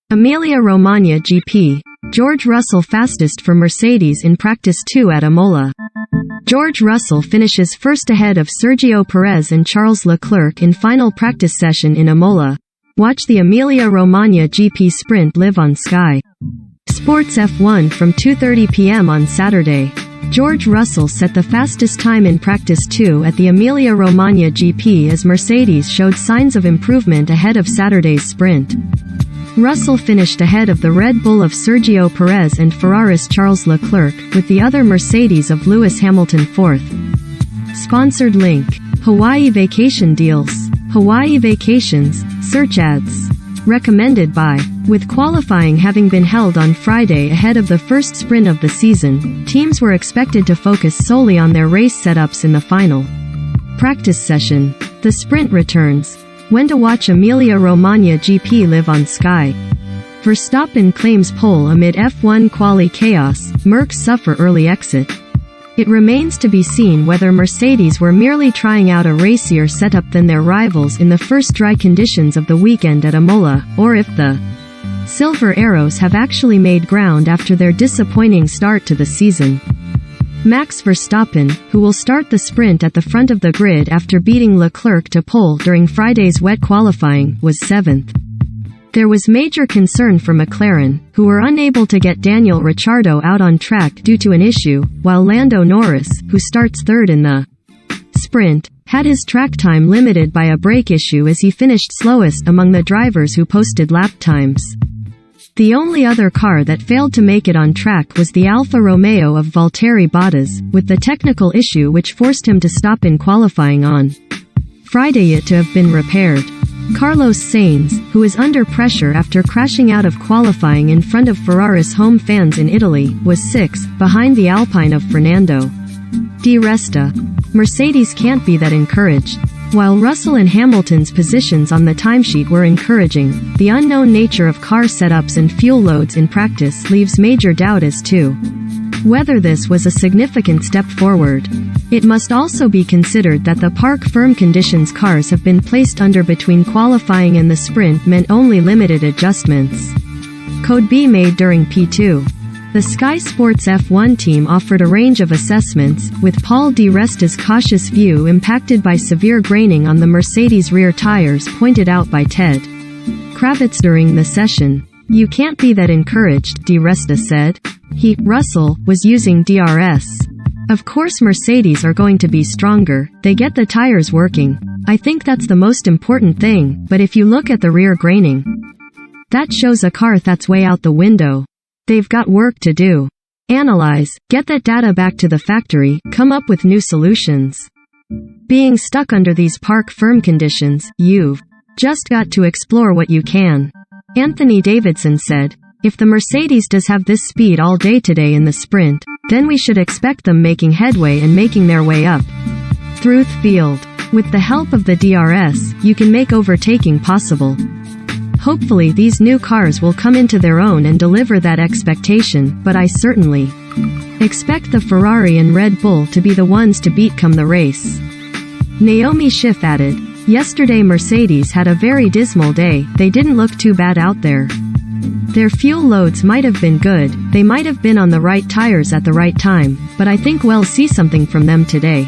Emilia Romagna GP. George Russell fastest for Mercedes in practice 2 at Imola. George Russell finishes first ahead of Sergio Perez and Charles Leclerc in final practice session in Imola. Watch the Emilia Romagna GP sprint live on Sky Sports F1 from 2:30 p.m. on Saturday. George Russell set the fastest time in practice 2 at the Emilia Romagna GP as Mercedes showed signs of improvement ahead of Saturday's sprint. Russell finished ahead of the Red Bull of Sergio Perez and Ferrari's Charles Leclerc, with the other Mercedes of Lewis Hamilton fourth. Sponsored link. Hawaii Vacation Deals. Hawaii Vacations, search ads. Recommended by. With qualifying having been held on Friday ahead of the first sprint of the season, teams were expected to focus solely on their race setups in the final practice session. The sprint returns. When to watch Emilia Romagna GP live on Sky. Verstappen claims pole amid F1 quali chaos, Mercs suffer early exit. It remains to be seen whether Mercedes were merely trying out a racier setup than their rivals in the first dry conditions of the weekend at Imola, or if the Silver Arrows have actually made ground after their disappointing start to the season. Max Verstappen, who will start the sprint at the front of the grid after beating Leclerc to pole during Friday's wet qualifying, was 7th. There was major concern for McLaren, who were unable to get Daniel Ricciardo out on track due to an issue, while Lando Norris, who starts third in the sprint, had his track time limited by a brake issue as he finished slowest among the drivers who posted lap times. The only other car that failed to make it on track was the Alfa Romeo of Valtteri Bottas, with the technical issue which forced him to stop in qualifying on Friday it to have been repaired. Carlos Sainz, who is under pressure after crashing out of qualifying in front of Ferrari's home fans in Italy, was 6th, behind the Alpine of Fernando Di Resta. Mercedes can't be that encouraged. While Russell and Hamilton's positions on the timesheet were encouraging, the unknown nature of car setups and fuel loads in practice leaves major doubt as to whether this was a significant step forward. It must also be considered that the park firm conditions cars have been placed under between qualifying and the sprint meant only limited adjustments could be made during P2. The Sky Sports F1 team offered a range of assessments, with Paul Di Resta's cautious view impacted by severe graining on the Mercedes rear tires pointed out by Ted Kravitz during the session. "You can't be that encouraged," Di Resta said. Russell, was using DRS. "Of course Mercedes are going to be stronger, they get the tires working. I think that's the most important thing, but if you look at the rear graining, that shows a car that's way out the window. They've got work to do. Analyze, get that data back to the factory, come up with new solutions. Being stuck under these park firm conditions, you've just got to explore what you can." Anthony Davidson said, "If the Mercedes does have this speed all day today in the sprint, then we should expect them making headway and making their way up through the field. With the help of the DRS, you can make overtaking possible. Hopefully these new cars will come into their own and deliver that expectation, but I certainly expect the Ferrari and Red Bull to be the ones to beat come the race." Naomi Schiff added, "Yesterday Mercedes had a very dismal day, they didn't look too bad out there. Their fuel loads might have been good, they might have been on the right tires at the right time, but I think we'll see something from them today."